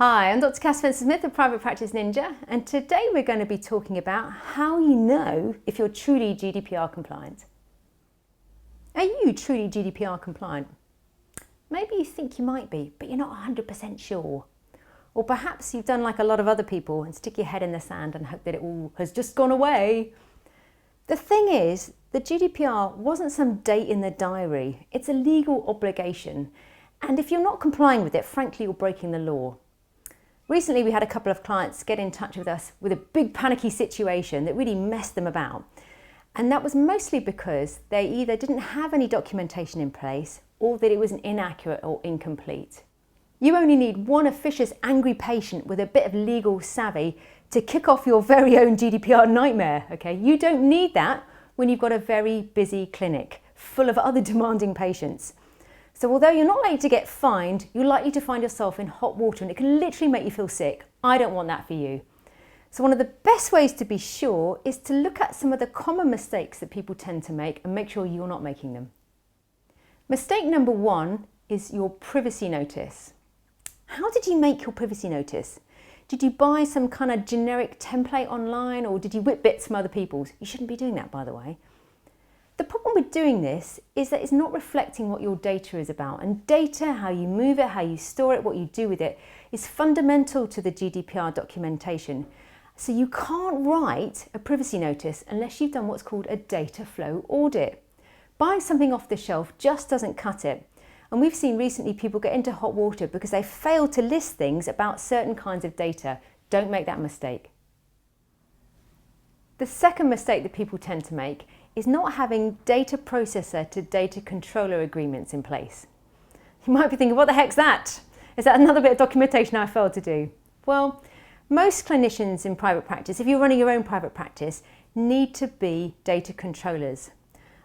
Hi, I'm Dr. Cass Spencer-Smith of Private Practice Ninja, and today we're going to be talking about how you know if you're truly GDPR compliant. Are you truly GDPR compliant? Maybe you think you might be, but you're not 100% sure. Or perhaps you've done like a lot of other people and stick your head in the sand and hope that it all has just gone away. The thing is, the GDPR wasn't some date in the diary. It's a legal obligation. And if you're not complying with it, frankly, you're breaking the law. Recently, we had a couple of clients get in touch with us with a big panicky situation that really messed them about. And that was mostly because they either didn't have any documentation in place or that it was inaccurate or incomplete. You only need one officious angry patient with a bit of legal savvy to kick off your very own GDPR nightmare, okay? You don't need that when you've got a very busy clinic full of other demanding patients. So although you're not likely to get fined, you're likely to find yourself in hot water and it can literally make you feel sick. I don't want that for you. So one of the best ways to be sure is to look at some of the common mistakes that people tend to make and make sure you're not making them. Mistake number one is your privacy notice. How did you make your privacy notice? Did you buy some kind of generic template online or did you whip bits from other people's? You shouldn't be doing that, by the way. The problem with doing this is that it's not reflecting what your data is about, and data, how you move it, how you store it, what you do with it, is fundamental to the GDPR documentation. So you can't write a privacy notice unless you've done what's called a data flow audit. Buying something off the shelf just doesn't cut it. And we've seen recently people get into hot water because they failed to list things about certain kinds of data. Don't make that mistake. The second mistake that people tend to make is not having data processor to data controller agreements in place. You might be thinking, what the heck's that? Is that another bit of documentation I failed to do? Well, most clinicians in private practice, if you're running your own private practice, need to be data controllers.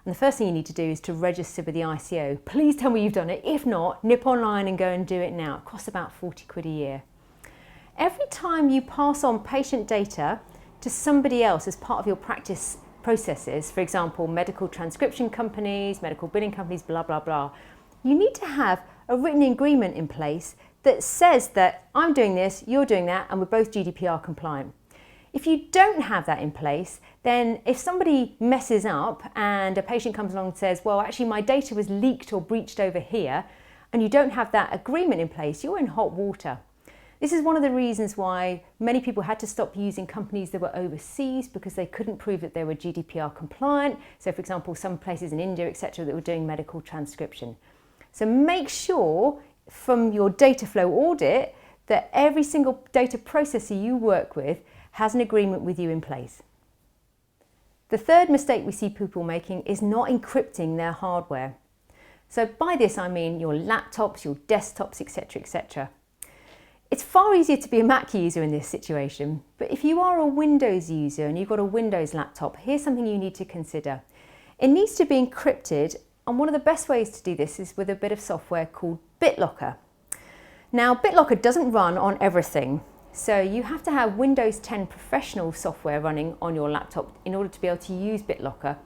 And the first thing you need to do is to register with the ICO. Please tell me you've done it. If not, nip online and go and do it now. It costs about 40 quid a year. Every time you pass on patient data to somebody else as part of your practice processes, for example, medical transcription companies, medical billing companies, blah, blah, blah, you need to have a written agreement in place that says that I'm doing this, you're doing that, and we're both GDPR compliant. If you don't have that in place, then if somebody messes up and a patient comes along and says, well, actually my data was leaked or breached over here, and you don't have that agreement in place, you're in hot water. This is one of the reasons why many people had to stop using companies that were overseas because they couldn't prove that they were GDPR compliant. So for example, some places in India, etc., that were doing medical transcription. So make sure from your data flow audit that every single data processor you work with has an agreement with you in place. The third mistake we see people making is not encrypting their hardware. So by this I mean your laptops, your desktops, etc., etc. It's far easier to be a Mac user in this situation, but if you are a Windows user and you've got a Windows laptop, here's something you need to consider. It needs to be encrypted, and one of the best ways to do this is with a bit of software called BitLocker. Now, BitLocker doesn't run on everything, so you have to have Windows 10 professional software running on your laptop in order to be able to use BitLocker.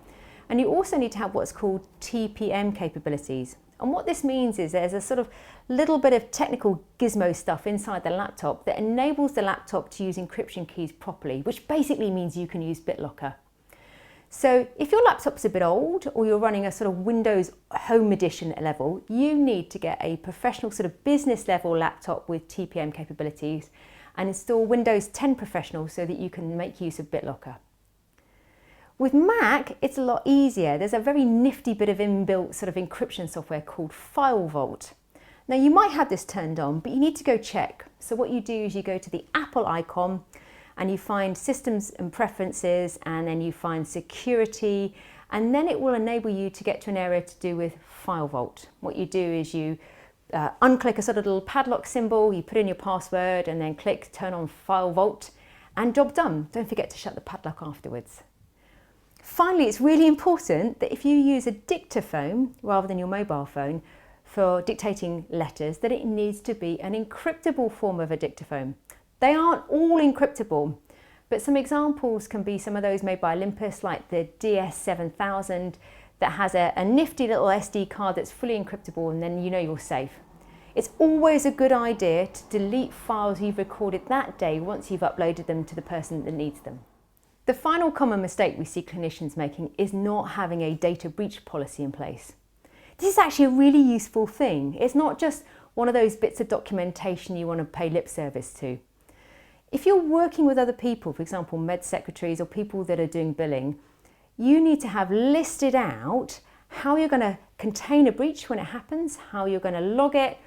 And you also need to have what's called TPM capabilities. And what this means is there's a sort of little bit of technical gizmo stuff inside the laptop that enables the laptop to use encryption keys properly, which basically means you can use BitLocker. So if your laptop's a bit old or you're running a sort of Windows Home Edition level, you need to get a professional sort of business level laptop with TPM capabilities and install Windows 10 Professional so that you can make use of BitLocker. With Mac, it's a lot easier. There's a very nifty bit of inbuilt sort of encryption software called File Vault. Now you might have this turned on, but you need to go check. So what you do is you go to the Apple icon and you find Systems and Preferences, and then you find Security, and then it will enable you to get to an area to do with File Vault. What you do is you unclick a sort of little padlock symbol, you put in your password and then click Turn on File Vault, and job done. Don't forget to shut the padlock afterwards. Finally, it's really important that if you use a dictaphone rather than your mobile phone for dictating letters, that it needs to be an encryptable form of a dictaphone. They aren't all encryptable, but some examples can be some of those made by Olympus, like the DS7000, that has a nifty little SD card that's fully encryptable, and then you know you're safe. It's always a good idea to delete files you've recorded that day once you've uploaded them to the person that needs them. The final common mistake we see clinicians making is not having a data breach policy in place. This is actually a really useful thing. It's not just one of those bits of documentation you want to pay lip service to. If you're working with other people, for example, med secretaries or people that are doing billing, you need to have listed out how you're going to contain a breach when it happens, how you're going to log it,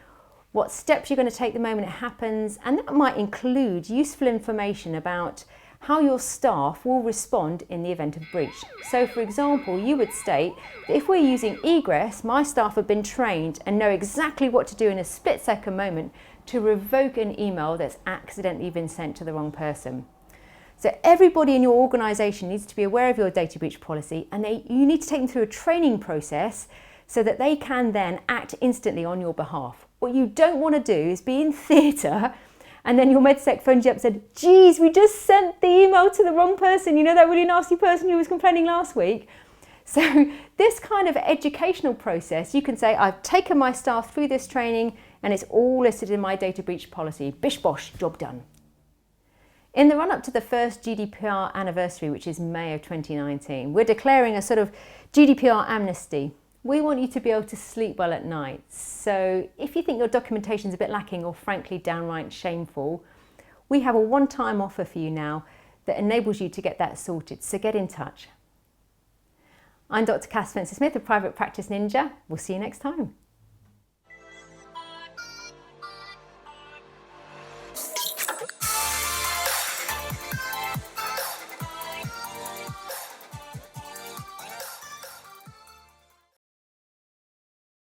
what steps you're going to take the moment it happens, and that might include useful information about how your staff will respond in the event of breach. So for example, you would state that if we're using egress, my staff have been trained and know exactly what to do in a split-second moment to revoke an email that's accidentally been sent to the wrong person. So everybody in your organisation needs to be aware of your data breach policy, and you need to take them through a training process so that they can then act instantly on your behalf. What you don't want to do is be in theatre and then your MedSec phones you up and said, geez, we just sent the email to the wrong person. You know, that really nasty person who was complaining last week. So this kind of educational process, you can say, I've taken my staff through this training and it's all listed in my data breach policy. Bish bosh, job done. In the run-up to the first GDPR anniversary, which is May of 2019, we're declaring a sort of GDPR amnesty. We want you to be able to sleep well at night. So if you think your documentation is a bit lacking or frankly downright shameful, we have a one-time offer for you now that enables you to get that sorted. So get in touch. I'm Dr. Cass Spencer-Smith of Private Practice Ninja. We'll see you next time.